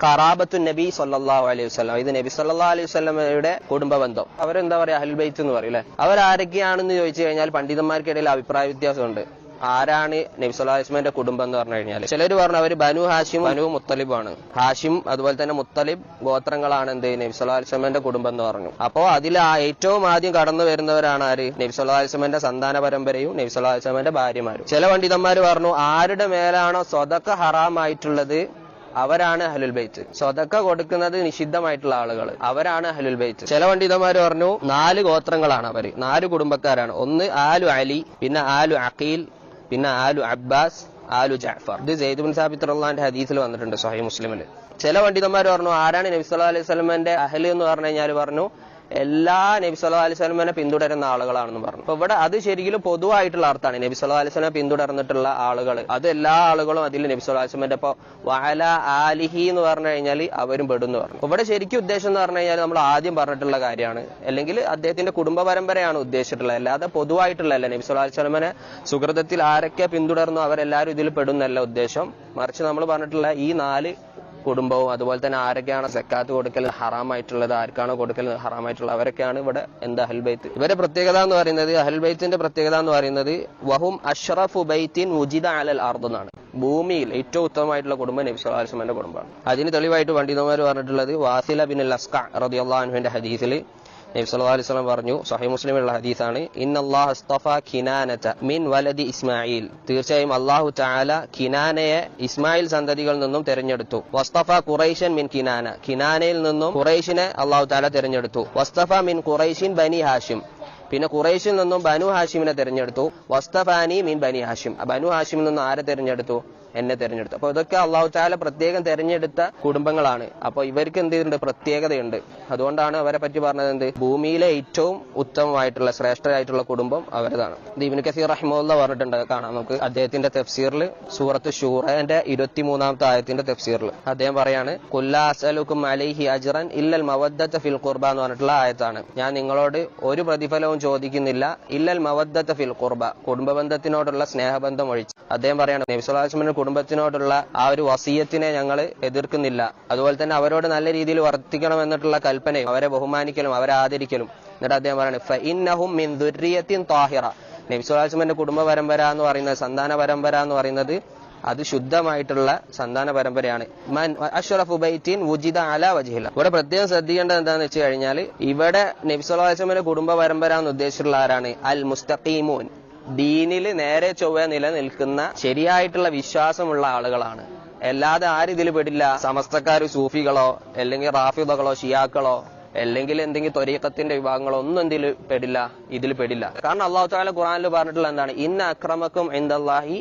ഖറാബത്തു നബി സല്ലല്ലാഹു അലൈഹി വസല്ലം. ഇത് നബി സല്ലല്ലാഹു അലൈഹി വസല്ലമയുടെ കുടുംബ ബന്ധം. അവരെന്താ പറയാ, അഹ്ലുൽ ബൈത്ത് എന്ന് പറയും അല്ലെ. അവരാരൊക്കെയാണെന്ന് ചോദിച്ചു കഴിഞ്ഞാൽ പണ്ഡിതന്മാർക്കിടയിൽ അഭിപ്രായ വ്യത്യാസമുണ്ട്. ആരാണ് നബി സല്ലല്ലാഹു അലൈഹി വസല്ലമയുടെ കുടുംബം എന്ന് പറഞ്ഞു കഴിഞ്ഞാൽ ചിലർ പറഞ്ഞു അവര് ബനു ഹാഷിം ബനു മുത്തലിബാണ്. ഹാഷിം അതുപോലെ തന്നെ മുത്തലിബ് ഗോത്രങ്ങളാണ് എന്ത് നബി സല്ലല്ലാഹു അലൈഹി വസല്ലമയുടെ കുടുംബം എന്ന് പറഞ്ഞു. അപ്പോ അതിൽ ഏറ്റവും ആദ്യം കടന്നു വരുന്നവരാണ് ആര്, നബി സല്ലല്ലാഹു അലൈഹി വസല്ലമയുടെ സന്താന പരമ്പരയും നബി സല്ലല്ലാഹു അലൈഹി വസല്ലമയുടെ ഭാര്യമാരും. ചില പണ്ഡിതന്മാർ പറഞ്ഞു ആരുടെ മേലാണോ സ്വതക്ക ഹറാമായിട്ടുള്ളത് അവരാണ് അഹ്ലുൽ ബൈത്ത്. സ്വതക്ക കൊടുക്കുന്നത് നിഷിദ്ധമായിട്ടുള്ള ആളുകൾ അവരാണ് അഹ്ലുൽ ബൈത്ത്. ചില പണ്ഡിതന്മാർ പറഞ്ഞു 4 ഗോത്രങ്ങളാണ് അവര്, 4 കുടുംബക്കാരാണ്. ഒന്ന് ആലു അലി, പിന്നെ ആലു അഖീൽ, പിന്നെ ആലു അബ്ബാസ്, ആലു ജഅഫർ. ഇത് സെയ്ദ് ബിൻ സാബിത്ത് റളിയല്ലാഹു അൻഹു ഹദീസിൽ വന്നിട്ടുണ്ട് സ്വഹീഹ് മുസ്ലിമിൽ. ചില പണ്ഡിതന്മാർ പറഞ്ഞു ആരാണ് നബി സല്ലല്ലാഹു അലൈഹി വസല്ലമയുടെ അഹ്ല് എന്ന് പറഞ്ഞു കഴിഞ്ഞാൽ പറഞ്ഞു എല്ലാ നബി സല്ലല്ലാഹു അലൈഹി വസല്ലമയെ പിന്തുടരുന്ന ആളുകളാണെന്ന് പറഞ്ഞു. അപ്പൊ ഇവിടെ അത് ശരിക്കും പൊതുവായിട്ടുള്ള അർത്ഥമാണ്. നബി സല്ലല്ലാഹു അലൈഹി വസല്ലമയെ പിന്തുടർന്നിട്ടുള്ള ആളുകൾ, അത് എല്ലാ ആളുകളും അതിൽ നബി സല്ലല്ലാഹു അലൈഹി വസല്ലമയുടെ ഇപ്പൊ വഅല ആലിഹി എന്ന് പറഞ്ഞു കഴിഞ്ഞാൽ അവരും പെടുന്നു പറഞ്ഞു. ഇവിടെ ശരിക്കും ഉദ്ദേശം എന്ന് പറഞ്ഞു കഴിഞ്ഞാൽ നമ്മൾ ആദ്യം പറഞ്ഞിട്ടുള്ള കാര്യമാണ്, അല്ലെങ്കിൽ അദ്ദേഹത്തിന്റെ കുടുംബ പരമ്പരയാണ് ഉദ്ദേശിച്ചിട്ടുള്ളത്, അല്ലാതെ പൊതുവായിട്ടുള്ളതല്ല. നബി സല്ലല്ലാഹു അലൈഹി വസല്ലമയെ സുഹൃതത്തിൽ ആരൊക്കെ പിന്തുടർന്നു അവരെല്ലാവരും ഇതിൽ പെടുന്നല്ല ഉദ്ദേശം. മറിച്ച് നമ്മൾ പറഞ്ഞിട്ടുള്ള ഈ 4 കുടുംബവും അതുപോലെ തന്നെ ആരൊക്കെയാണ് സക്കാത്ത് കൊടുക്കൽ ഹറാമായിട്ടുള്ളത്, ആർക്കാണോ കൊടുക്കൽ ഹറാമായിട്ടുള്ളത് അവരൊക്കെയാണ് ഇവിടെ എന്താ അഹ്ലുൽ ബൈത്ത്. ഇവരുടെ പ്രത്യേകത എന്ന് പറയുന്നത്, അഹ്ലുൽ ബൈത്തിന്റെ പ്രത്യേകത എന്ന് പറയുന്നത് വഹും അഷ്റഫു ബൈത്തിൻ ഉജിദ അലൽ അർദ് എന്നാണ്. ഭൂമിയിൽ ഏറ്റവും ഉത്തമമായിട്ടുള്ള കുടുംബം നബി സല്ലല്ലാഹു അലൈഹി വസല്ലമയുടെ കുടുംബമാണ്. അതിന് തെളിവായിട്ട് പണ്ഡിതന്മാർ പറഞ്ഞിട്ടുള്ളത് വാസില ബിൻ അസ്ഖഅ റളിയല്ലാഹു അൻഹുവിന്റെ ഹദീസിൽ നബി സല്ലല്ലാഹു അലൈഹി വസല്ലം പറഞ്ഞു, സ്വഹീഹ് മുസ്ലിമിലുള്ള ഹദീസാണ്, ഇന്നല്ലാഹു അസ്തഫ കിനാനത മിൻ വലദി ഇസ്മായിൽ. തീർച്ചയായും അല്ലാഹു തആല കിനാനയെ ഇസ്മായിൽ സന്തതികളിൽ നിന്നും തെരഞ്ഞെടുത്തു. വസ്തഫ ഖുറൈശൻ മിൻ കിനാന, കിനാനയിൽ നിന്നും ഖുറൈശിനെ അല്ലാഹു തആല തെരഞ്ഞെടുത്തു. വസ്തഫ മിൻ ഖുറൈശിൻ ബനി ഹാഷിം, പിന്നെ ഖുറൈശിൽ നിന്നും ബനു ഹാഷിമിനെ തെരഞ്ഞെടുത്തു. വസ്തഫാനി മിൻ ബനി ഹാഷിം, ബനു ഹാഷിമിൽ നിന്നും ആരെ തെരഞ്ഞെടുത്തു, എന്നെ തെരഞ്ഞെടുത്തു. അപ്പൊ ഇതൊക്കെ അല്ലാഹു തആല പ്രത്യേകം തെരഞ്ഞെടുത്ത കുടുംബങ്ങളാണ്. അപ്പൊ ഇവർക്ക് എന്ത് ചെയ്തിട്ടുണ്ട്, പ്രത്യേകതയുണ്ട്. അതുകൊണ്ടാണ് അവരെ പറ്റി പറഞ്ഞത് എന്ത്, ഭൂമിയിലെ ഏറ്റവും ഉത്തമമായിട്ടുള്ള ശ്രേഷ്ഠരായിട്ടുള്ള കുടുംബം അവരതാണ്. ഇബ്നു കസീർ റഹിമഹുല്ലാഹ് പറഞ്ഞിട്ടുണ്ട്, കാണാം നമുക്ക് അദ്ദേഹത്തിന്റെ തഫ്സീറിൽ സൂറത്ത് ശൂറയുടെ 23-ാമത്തെ ആയത്തിന്റെ തഫ്സീറിൽ അദ്ദേഹം പറയാണ്, ഖുല്ലാ അസ്അലുക്കും അലൈഹി അജ്റൻ ഇല്ലൽ മവദ്ദത ഫിൽ ഖുർബ എന്ന് പറഞ്ഞിട്ടുള്ള ആയത്താണ്. ഞാൻ നിങ്ങളോട് ഒരു പ്രതിഫലവും ചോദിക്കുന്നില്ല ഇല്ലൽ മവദ്ദത ഫിൽ ഖുർബ, കുടുംബ ബന്ധത്തിനോടുള്ള സ്നേഹബന്ധം ഒഴിച്ച്. അദ്ദേഹം പറയാണ് നബി സല്ലല്ലാഹു അലൈഹി വസല്ലം കുടുംബത്തിനോടുള്ള ആ ഒരു വസിയത്തിനെ ഞങ്ങൾ എതിർക്കുന്നില്ല. അതുപോലെ തന്നെ അവരോട് നല്ല രീതിയിൽ വർത്തിക്കണം എന്നിട്ടുള്ള കൽപ്പനയും അവരെ ബഹുമാനിക്കലും അവരെ ആദരിക്കലും. എന്നിട്ട് അദ്ദേഹം പറയാണ് ഫഇന്നഹും മിൻ ദുർരിയത്തിൻ താഹിറ, നബി സല്ലല്ലാഹു അലൈഹി വസല്ലം കുടുംബ പരമ്പര എന്ന് പറയുന്നത്, സന്താന പരമ്പര എന്ന് പറയുന്നത് അത് ശുദ്ധമായിട്ടുള്ള സന്താന പരമ്പരയാണ്. മൻ അഷ്റഫു ബൈത്തിൻ വുജിദ അലാ വജ്ഹില്ല. ഇവിടെ പ്രത്യേകം ശ്രദ്ധിക്കേണ്ടത് എന്താണെന്ന് വെച്ച് കഴിഞ്ഞാൽ ഇവിടെ നബി സല്ലല്ലാഹു അലൈഹി വസല്ലം കുടുംബ പരമ്പര എന്ന് ഉദ്ദേശിച്ചിട്ടുള്ള ആരാണ്, അൽ മുസ്തഖീമൂൻ, ദീനിൽ നേരെ ചൊവ്വ നിലനിൽക്കുന്ന ശരിയായിട്ടുള്ള വിശ്വാസമുള്ള ആളുകളാണ്. അല്ലാതെ ആരിതിൽ പെടില്ല, സമസ്തക്കാർ സൂഫികളോ അല്ലെങ്കിൽ റാഫിദകളോ ഷിയാക്കളോ അല്ലെങ്കിൽ എന്തെങ്കിലും ത്വരീഖത്തിന്റെ വിഭാഗങ്ങളോ ഒന്നും ഇതിൽ പെടില്ല. കാരണം അല്ലാഹു തആല ഖുർആനിൽ പറഞ്ഞിട്ടുള്ള എന്താണ്, ഇന്ന അക്രമക്കും ഇൻദല്ലാഹി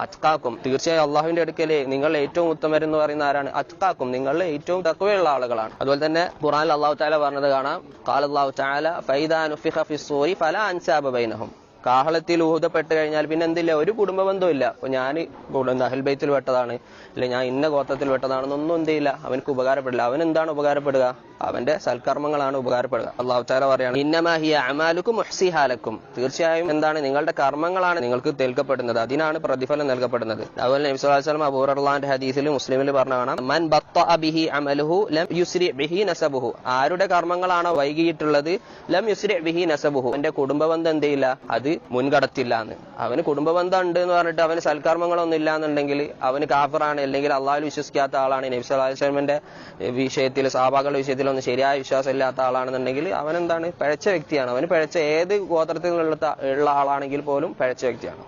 അത്ഖാക്കും, തീർച്ചയായും അള്ളാഹുവിന്റെ അടുക്കലെ നിങ്ങൾ ഏറ്റവും ഉത്തമരെന്ന് പറയുന്ന ആരാണ്, അത്ഖാക്കും, നിങ്ങളിൽ ഏറ്റവും തഖ്വയുള്ള ആളുകളാണ്. അതുപോലെ തന്നെ ഖുർആനിൽ അല്ലാഹു തആല പറഞ്ഞത് കാണാം, ഖാലല്ലാഹു തആല ഫൈദാ നുഫിഖ ഫിസ്സൂരി ഫലാ അൻസാബ ബൈനഹും, കാഹളത്തിൽ ഊതപ്പെട്ട് കഴിഞ്ഞാൽ പിന്നെ എന്തില്ല, ഒരു കുടുംബ ബന്ധവും ഇല്ല. അപ്പൊ ഞാൻ അഹ്ലുൽ ബൈത്തിൽ പെട്ടതാണ് അല്ലെ ഞാൻ ഇന്ന ഗോത്രത്തിൽ പെട്ടതാണെന്നൊന്നും എന്ത് ചെയ്യില്ല, അവനക്ക് ഉപകാരപ്പെടില്ല. അവൻ എന്താണ് ഉപകാരപ്പെടുക, അവന്റെ സൽക്കർമ്മങ്ങളാണ് ഉപകാരപ്പെടുക. അല്ലാഹു തആല പറയാണ്, ഇന്നമാ ഹിയ അമാലുക്കും മുഹ്സിഹാലക്കും, തീർച്ചയായും എന്താണ് നിങ്ങളുടെ കർമ്മങ്ങളാണ് നിങ്ങൾക്ക് നൽകപ്പെടുന്നത്, അതിനാണ് പ്രതിഫലം നൽകപ്പെടുന്നത്. അതുപോലെ നബി സല്ലല്ലാഹു അലൈഹി വസല്ലം അബൂ ഹുറൈറയുടെ ഹദീസിൽ മുസ്ലിമിൽ പറഞ്ഞ കാണാം, മൻ ബത്തഅ ബിഹി അമലുഹു ലം യുസ്രി ബിഹി നസബുഹു, ആരുടെ കർമ്മങ്ങളാണോ വൈകിയിട്ടുള്ളത് ലം യുസ്രി ബിഹി നസബുഹു, അവന്റെ കുടുംബ ബന്ധം എന്ത് ചെയ്യില്ല, അത് മുൻകടത്തില്ല എന്ന്. അവന് കുടുംബ ബന്ധം ഉണ്ട് എന്ന് പറഞ്ഞിട്ട് അവന് സൽക്കർമ്മങ്ങളൊന്നും ഇല്ല എന്നുണ്ടെങ്കിൽ അവന് കാഫിറാണ്, അല്ലെങ്കിൽ അള്ളാഹുവിൽ വിശ്വസിക്കാത്ത ആളാണ്. നബി സല്ലല്ലാഹു അലൈഹി വസല്ലമയുടെ വിഷയത്തിൽ സഹാബാക്കളുടെ വിഷയത്തിൽ ഒന്നും ശരിയായ വിശ്വാസം ഇല്ലാത്ത ആളാണെന്നുണ്ടെങ്കിൽ അവൻ എന്താണ്, പിഴച്ച വ്യക്തിയാണ്. അവന് പിഴച്ച ഏത് ഗോത്രത്തിൽ ഉള്ള ആളാണെങ്കിൽ പോലും പിഴച്ച വ്യക്തിയാണ്.